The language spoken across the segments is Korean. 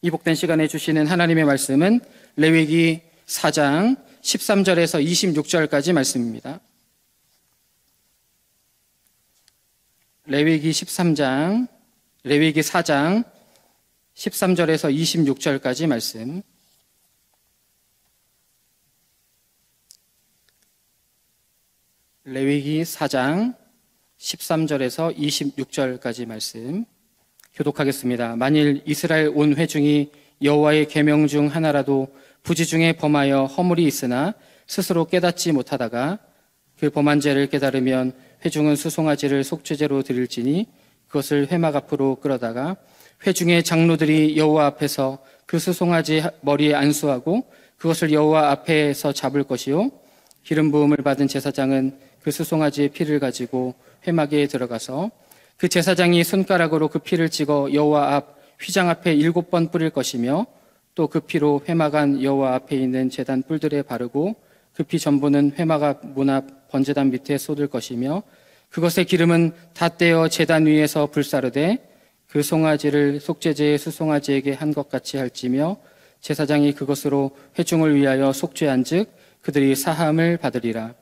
이 복된 시간에 주시는 하나님의 말씀은 레위기 4장 13절에서 26절까지 말씀입니다. 레위기 4장 13절에서 26절까지 말씀. 레위기 4장 13절에서 26절까지 말씀 교독하겠습니다. 만일 이스라엘 온 회중이 여호와의 계명 중 하나라도 부지 중에 범하여 허물이 있으나 스스로 깨닫지 못하다가 그 범한 죄를 깨달으면 회중은 수송아지를 속죄제로 드릴지니 그것을 회막 앞으로 끌어다가 회중의 장로들이 여호와 앞에서 그 수송아지 머리에 안수하고 그것을 여호와 앞에서 잡을 것이요 기름 부음을 받은 제사장은 그 수송아지의 피를 가지고 회막에 들어가서 그 제사장이 손가락으로 그 피를 찍어 여호와 앞 휘장 앞에 7번 뿌릴 것이며 또 그 피로 회막 안 여호와 앞에 있는 제단 뿔들에 바르고 그 피 전부는 회막 앞 문 앞 번제단 밑에 쏟을 것이며 그것의 기름은 다 떼어 제단 위에서 불사르되 그 송아지를 속죄제의 수송아지에게 한 것 같이 할지며 제사장이 그것으로 회중을 위하여 속죄한즉 그들이 사함을 받으리라.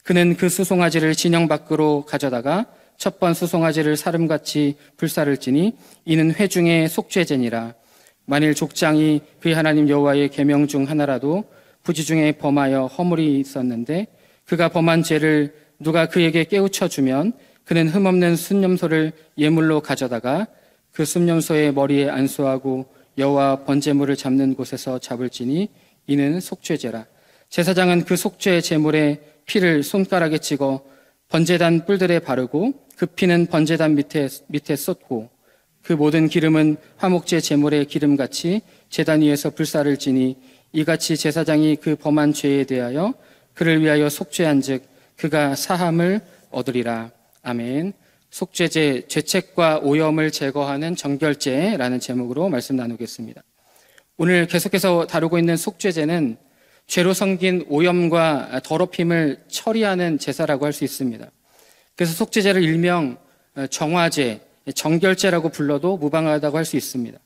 그는 그 수송아지를 진영 밖으로 가져다가 첫 번 수송아지를 사름같이 불사를지니 이는 회중의 속죄제니라. 만일 족장이 그의 하나님 여호와의 계명 중 하나라도 부지 중에 범하여 허물이 있었는데 그가 범한 죄를 누가 그에게 깨우쳐 주면 그는 흠없는 순념소를 예물로 가져다가 그 순념소의 머리에 안수하고 여호와 번제물을 잡는 곳에서 잡을지니 이는 속죄제라. 제사장은 그 속죄 제물의 피를 손가락에 찍어 번제단 뿔들에 바르고 그 피는 번제단 밑에 쏟고 그 모든 기름은 화목제 제물의 기름같이 제단 위에서 불사를지니 이같이 제사장이 그 범한 죄에 대하여 그를 위하여 속죄한즉 그가 사함을 얻으리라. 아멘. 속죄제, 죄책과 오염을 제거하는 정결제라는 제목으로 말씀 나누겠습니다. 오늘 계속해서 다루고 있는 속죄제는 죄로 생긴 오염과 더럽힘을 처리하는 제사라고 할 수 있습니다. 그래서 속죄제를 일명 정화제, 정결제라고 불러도 무방하다고 할 수 있습니다.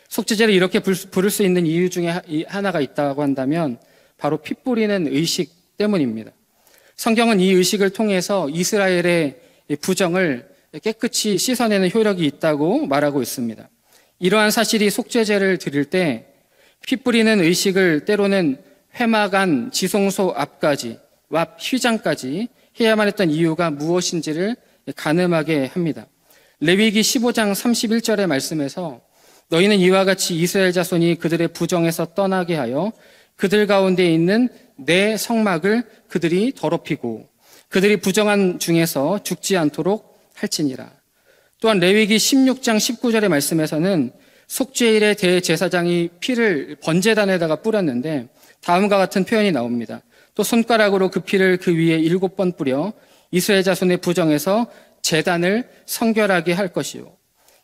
속죄제를 이렇게 부를 수 있는 이유 중에 하나가 있다고 한다면 바로 피 뿌리는 의식 때문입니다. 성경은 이 의식을 통해서 이스라엘의 부정을 깨끗이 씻어내는 효력이 있다고 말하고 있습니다. 이러한 사실이 속죄제를 드릴 때 피 뿌리는 의식을 때로는 회막 안 지성소 앞까지 앞 휘장까지 해야만 했던 이유가 무엇인지를 가늠하게 합니다. 레위기 15장 31절의 말씀에서 너희는 이와 같이 이스라엘 자손이 그들의 부정에서 떠나게 하여 그들 가운데 있는 내 성막을 그들이 더럽히고 그들이 부정한 중에서 죽지 않도록 할지니라. 또한 레위기 16장 19절의 말씀에서는 속죄일에 대제사장이 피를 번제단에다가 뿌렸는데 다음과 같은 표현이 나옵니다. 또 손가락으로 그 피를 그 위에 7번 뿌려 이스라엘 자손의 부정에서 제단을 성결하게 할 것이요.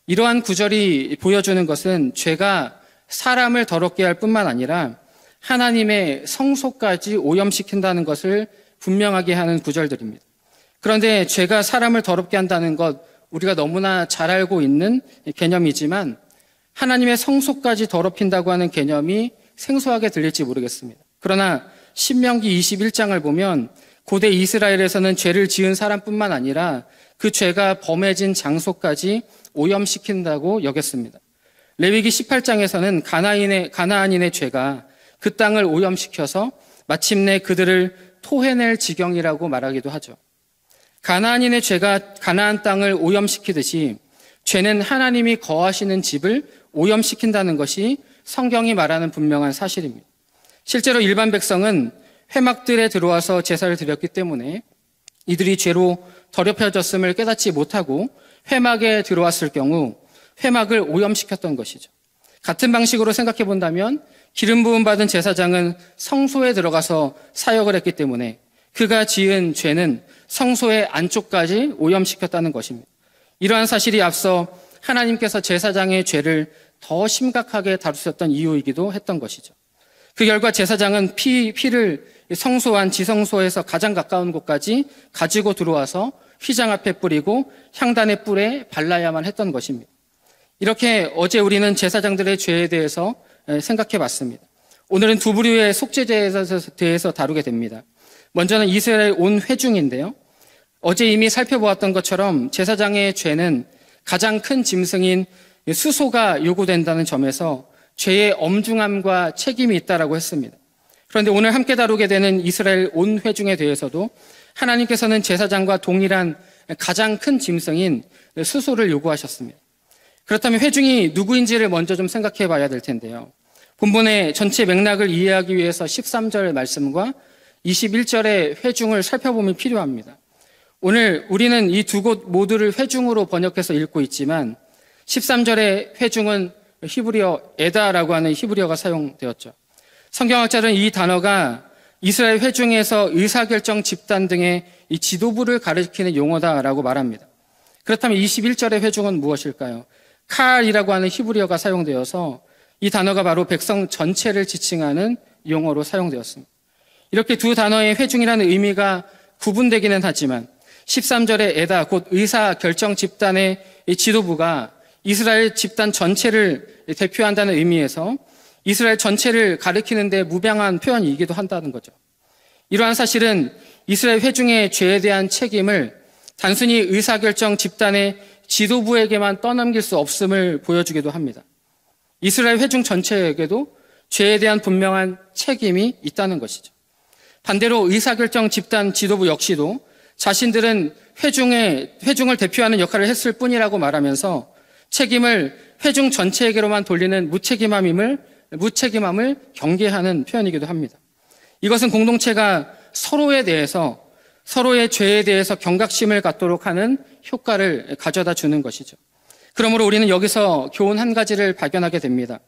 이러한 구절이 보여주는 것은 죄가 사람을 더럽게 할 뿐만 아니라 하나님의 성소까지 오염시킨다는 것을 분명하게 하는 구절들입니다. 그런데 죄가 사람을 더럽게 한다는 것 우리가 너무나 잘 알고 있는 개념이지만 하나님의 성소까지 더럽힌다고 하는 개념이 생소하게 들릴지 모르겠습니다. 그러나 신명기 21장을 보면 고대 이스라엘에서는 죄를 지은 사람뿐만 아니라 그 죄가 범해진 장소까지 오염시킨다고 여겼습니다. 레위기 18장에서는 가나안인의 죄가 그 땅을 오염시켜서 마침내 그들을 토해낼 지경이라고 말하기도 하죠. 가나안인의 죄가 가나안 땅을 오염시키듯이 죄는 하나님이 거하시는 집을 오염시킨다는 것이 성경이 말하는 분명한 사실입니다. 실제로 일반 백성은 회막들에 들어와서 제사를 드렸기 때문에 이들이 죄로 더럽혀졌음을 깨닫지 못하고 회막에 들어왔을 경우 회막을 오염시켰던 것이죠. 같은 방식으로 생각해 본다면 기름 부음 받은 제사장은 성소에 들어가서 사역을 했기 때문에 그가 지은 죄는 성소의 안쪽까지 오염시켰다는 것입니다. 이러한 사실이 앞서 하나님께서 제사장의 죄를 더 심각하게 다루셨던 이유이기도 했던 것이죠. 그 결과 제사장은 피를 성소 안 지성소에서 가장 가까운 곳까지 가지고 들어와서 휘장 앞에 뿌리고 향단의 뿔에 발라야만 했던 것입니다. 이렇게 어제 우리는 제사장들의 죄에 대해서 생각해 봤습니다. 오늘은 두 부류의 속죄제에 대해서 다루게 됩니다. 먼저는 이스라엘 온 회중인데요. 어제 이미 살펴보았던 것처럼 제사장의 죄는 가장 큰 짐승인 수소가 요구된다는 점에서 죄의 엄중함과 책임이 있다라고 했습니다. 그런데 오늘 함께 다루게 되는 이스라엘 온 회중에 대해서도 하나님께서는 제사장과 동일한 가장 큰 짐승인 수소를 요구하셨습니다. 그렇다면 회중이 누구인지를 먼저 좀 생각해 봐야 될 텐데요. 본문의 전체 맥락을 이해하기 위해서 13절 말씀과 21절의 회중을 살펴보면 필요합니다. 오늘 우리는 이 두 곳 모두를 회중으로 번역해서 읽고 있지만 13절의 회중은 히브리어 에다라고 하는 히브리어가 사용되었죠. 성경학자들은 이 단어가 이스라엘 회중에서 의사결정 집단 등의 이 지도부를 가리키는 용어다라고 말합니다. 그렇다면 21절의 회중은 무엇일까요? 칼이라고 하는 히브리어가 사용되어서 이 단어가 바로 백성 전체를 지칭하는 용어로 사용되었습니다. 이렇게 두 단어의 회중이라는 의미가 구분되기는 하지만 13절의 에다, 곧 의사결정 집단의 지도부가 이스라엘 집단 전체를 대표한다는 의미에서 이스라엘 전체를 가리키는 데 무방한 표현이기도 한다는 거죠. 이러한 사실은 이스라엘 회중의 죄에 대한 책임을 단순히 의사결정 집단의 지도부에게만 떠넘길 수 없음을 보여주기도 합니다. 이스라엘 회중 전체에게도 죄에 대한 분명한 책임이 있다는 것이죠. 반대로 의사결정 집단 지도부 역시도 자신들은 회중을 대표하는 역할을 했을 뿐이라고 말하면서 책임을 회중 전체에게로만 돌리는 무책임함을 경계하는 표현이기도 합니다. 이것은 공동체가 서로에 대해서, 서로의 죄에 대해서 경각심을 갖도록 하는 효과를 가져다 주는 것이죠. 그러므로 우리는 여기서 교훈 한 가지를 발견하게 됩니다.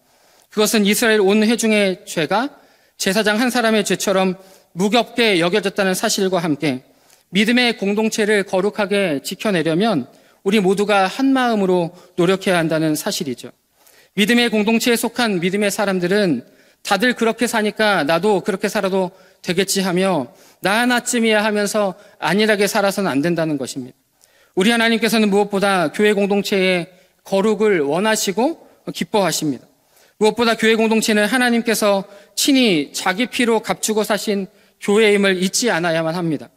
그것은 이스라엘 온 회중의 죄가 제사장 한 사람의 죄처럼 무겁게 여겨졌다는 사실과 함께 믿음의 공동체를 거룩하게 지켜내려면 우리 모두가 한 마음으로 노력해야 한다는 사실이죠. 믿음의 공동체에 속한 믿음의 사람들은 다들 그렇게 사니까 나도 그렇게 살아도 되겠지 하며 나 하나쯤이야 하면서 안일하게 살아서는 안 된다는 것입니다. 우리 하나님께서는 무엇보다 교회 공동체의 거룩을 원하시고 기뻐하십니다. 무엇보다 교회 공동체는 하나님께서 친히 자기 피로 값주고 사신 교회임을 잊지 않아야만 합니다.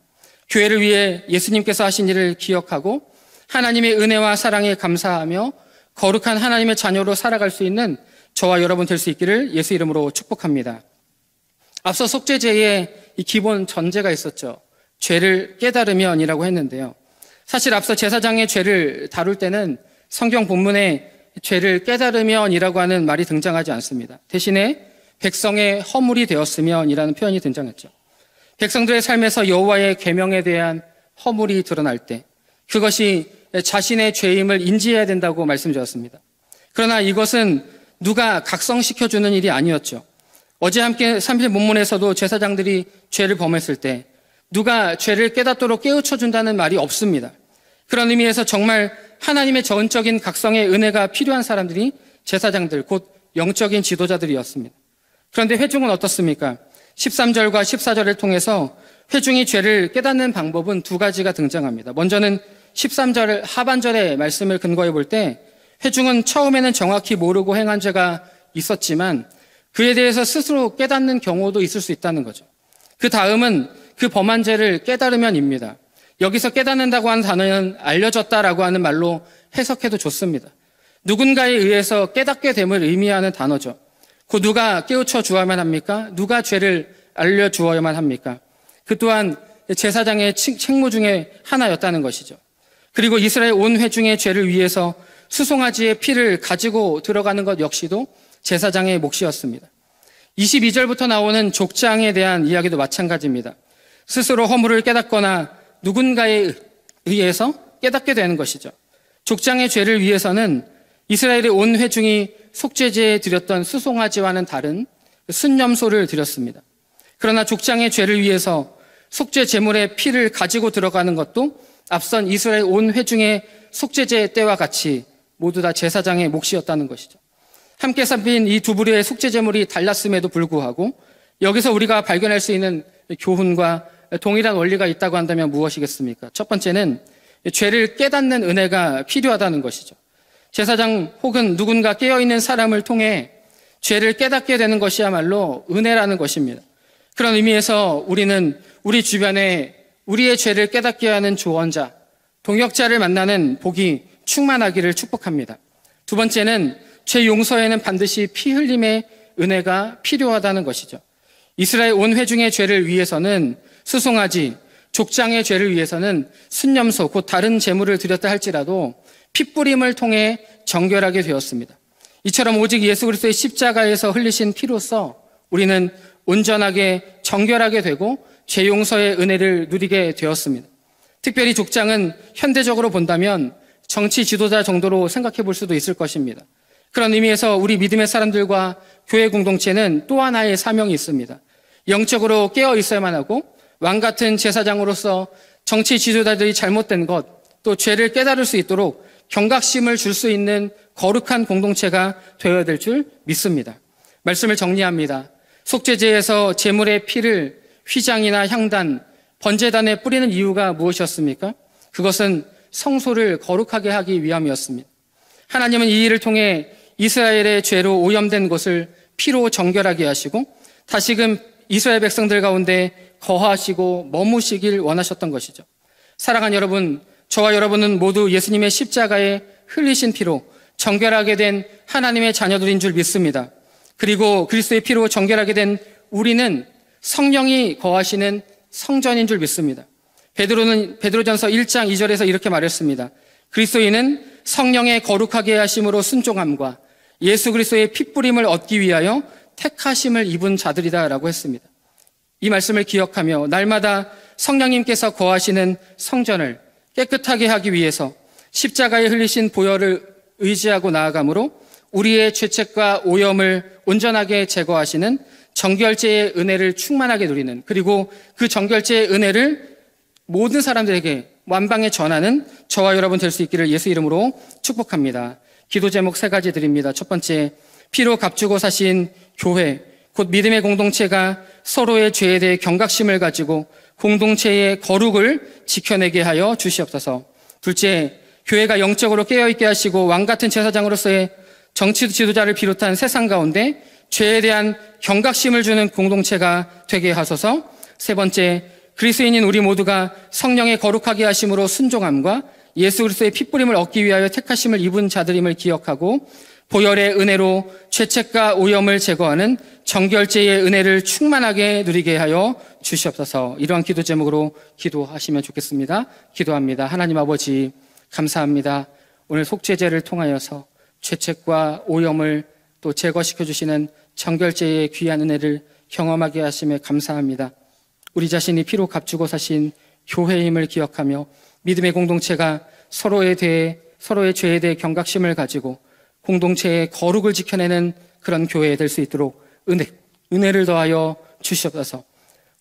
교회를 위해 예수님께서 하신 일을 기억하고 하나님의 은혜와 사랑에 감사하며 거룩한 하나님의 자녀로 살아갈 수 있는 저와 여러분 될 수 있기를 예수 이름으로 축복합니다. 앞서 속죄제의 이 기본 전제가 있었죠. 죄를 깨달으면이라고 했는데요. 사실 앞서 제사장의 죄를 다룰 때는 성경 본문에 죄를 깨달으면이라고 하는 말이 등장하지 않습니다. 대신에 백성의 허물이 되었으면이라는 표현이 등장했죠. 백성들의 삶에서 여호와의 계명에 대한 허물이 드러날 때 그것이 자신의 죄임을 인지해야 된다고 말씀드렸습니다. 그러나 이것은 누가 각성시켜주는 일이 아니었죠. 어제 함께 3일 본문에서도 제사장들이 죄를 범했을 때 누가 죄를 깨닫도록 깨우쳐준다는 말이 없습니다. 그런 의미에서 정말 하나님의 전적인 각성의 은혜가 필요한 사람들이 제사장들, 곧 영적인 지도자들이었습니다. 그런데 회중은 어떻습니까? 13절과 14절을 통해서 회중이 죄를 깨닫는 방법은 두 가지가 등장합니다. 먼저는 13절 하반절의 말씀을 근거해 볼 때 회중은 처음에는 정확히 모르고 행한 죄가 있었지만 그에 대해서 스스로 깨닫는 경우도 있을 수 있다는 거죠. 그 다음은 그 범한 죄를 깨달으면입니다. 여기서 깨닫는다고 하는 단어는 알려졌다라고 하는 말로 해석해도 좋습니다. 누군가에 의해서 깨닫게 됨을 의미하는 단어죠. 그 누가 깨우쳐 주어야만 합니까? 누가 죄를 알려주어야만 합니까? 그 또한 제사장의 책무 중에 하나였다는 것이죠. 그리고 이스라엘 온 회중의 죄를 위해서 수송아지의 피를 가지고 들어가는 것 역시도 제사장의 몫이었습니다. 22절부터 나오는 족장에 대한 이야기도 마찬가지입니다. 스스로 허물을 깨닫거나 누군가에 의해서 깨닫게 되는 것이죠. 족장의 죄를 위해서는 이스라엘의 온 회중이 속죄제에 드렸던 수송아지와는 다른 순념소를 드렸습니다. 그러나 족장의 죄를 위해서 속죄 제물의 피를 가지고 들어가는 것도 앞선 이스라엘 온 회중의 속죄제 때와 같이 모두 다 제사장의 몫이었다는 것이죠. 함께 살핀 이 두 부류의 속죄 제물이 달랐음에도 불구하고 여기서 우리가 발견할 수 있는 교훈과 동일한 원리가 있다고 한다면 무엇이겠습니까? 첫 번째는 죄를 깨닫는 은혜가 필요하다는 것이죠. 제사장 혹은 누군가 깨어있는 사람을 통해 죄를 깨닫게 되는 것이야말로 은혜라는 것입니다. 그런 의미에서 우리는 우리 주변에 우리의 죄를 깨닫게 하는 조언자, 동역자를 만나는 복이 충만하기를 축복합니다. 두 번째는 죄 용서에는 반드시 피 흘림의 은혜가 필요하다는 것이죠. 이스라엘 온 회중의 죄를 위해서는 수송아지, 족장의 죄를 위해서는 순념소, 곧 다른 제물을 드렸다 할지라도 핏뿌림을 통해 정결하게 되었습니다. 이처럼 오직 예수 그리스도의 십자가에서 흘리신 피로써 우리는 온전하게 정결하게 되고 죄 용서의 은혜를 누리게 되었습니다. 특별히 족장은 현대적으로 본다면 정치 지도자 정도로 생각해 볼 수도 있을 것입니다. 그런 의미에서 우리 믿음의 사람들과 교회 공동체는 또 하나의 사명이 있습니다. 영적으로 깨어 있어야만 하고 왕 같은 제사장으로서 정치 지도자들이 잘못된 것, 또 죄를 깨달을 수 있도록 경각심을 줄 수 있는 거룩한 공동체가 되어야 될 줄 믿습니다. 말씀을 정리합니다. 속죄제에서 제물의 피를 휘장이나 향단, 번제단에 뿌리는 이유가 무엇이었습니까? 그것은 성소를 거룩하게 하기 위함이었습니다. 하나님은 이 일을 통해 이스라엘의 죄로 오염된 것을 피로 정결하게 하시고 다시금 이스라엘 백성들 가운데 거하시고 머무시길 원하셨던 것이죠. 사랑하는 여러분, 저와 여러분은 모두 예수님의 십자가에 흘리신 피로 정결하게 된 하나님의 자녀들인 줄 믿습니다. 그리고 그리스도의 피로 정결하게 된 우리는 성령이 거하시는 성전인 줄 믿습니다. 베드로전서 1장 2절에서 이렇게 말했습니다. 그리스도인은 성령의 거룩하게 하심으로 순종함과 예수 그리스도의 핏부림을 얻기 위하여 택하심을 입은 자들이다라고 했습니다. 이 말씀을 기억하며 날마다 성령님께서 거하시는 성전을 깨끗하게 하기 위해서 십자가에 흘리신 보혈을 의지하고 나아가므로 우리의 죄책과 오염을 온전하게 제거하시는 정결제의 은혜를 충만하게 누리는, 그리고 그 정결제의 은혜를 모든 사람들에게 완방에 전하는 저와 여러분 될 수 있기를 예수 이름으로 축복합니다. 기도 제목 3가지 드립니다. 첫 번째, 피로 값주고 사신 교회, 곧 믿음의 공동체가 서로의 죄에 대해 경각심을 가지고 공동체의 거룩을 지켜내게 하여 주시옵소서. 둘째, 교회가 영적으로 깨어있게 하시고 왕같은 제사장으로서의 정치 지도자를 비롯한 세상 가운데 죄에 대한 경각심을 주는 공동체가 되게 하소서. 세 번째, 그리스도인인 우리 모두가 성령의 거룩하게 하심으로 순종함과 예수 그리스도의 핏부림을 얻기 위하여 택하심을 입은 자들임을 기억하고 보혈의 은혜로 죄책과 오염을 제거하는 정결제의 은혜를 충만하게 누리게 하여 주시옵소서. 이러한 기도 제목으로 기도하시면 좋겠습니다. 기도합니다. 하나님 아버지, 감사합니다. 오늘 속죄제를 통하여서 죄책과 오염을 또 제거시켜 주시는 정결제의 귀한 은혜를 경험하게 하심에 감사합니다. 우리 자신이 피로 값주고 사신 교회임을 기억하며 믿음의 공동체가 서로의 죄에 대해 경각심을 가지고 공동체의 거룩을 지켜내는 그런 교회 될 수 있도록 은혜를 더하여 주시옵소서.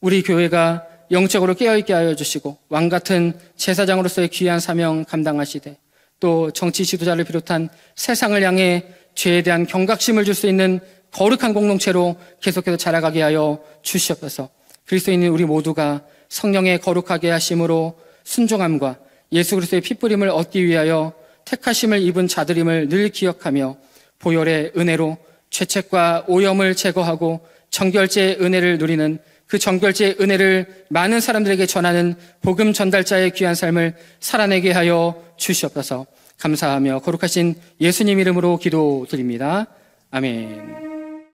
우리 교회가 영적으로 깨어있게 하여 주시고 왕같은 제사장으로서의 귀한 사명 감당하시되 또 정치 지도자를 비롯한 세상을 향해 죄에 대한 경각심을 줄 수 있는 거룩한 공동체로 계속해서 자라가게 하여 주시옵소서. 그리스도인인 우리 모두가 성령의 거룩하게 하심으로 순종함과 예수 그리스도의 핏부림을 얻기 위하여 택하심을 입은 자들임을 늘 기억하며 보혈의 은혜로 죄책과 오염을 제거하고 정결제의 은혜를 누리는 그 정결제의 은혜를 많은 사람들에게 전하는 복음 전달자의 귀한 삶을 살아내게 하여 주시옵소서. 감사하며 거룩하신 예수님 이름으로 기도드립니다. 아멘.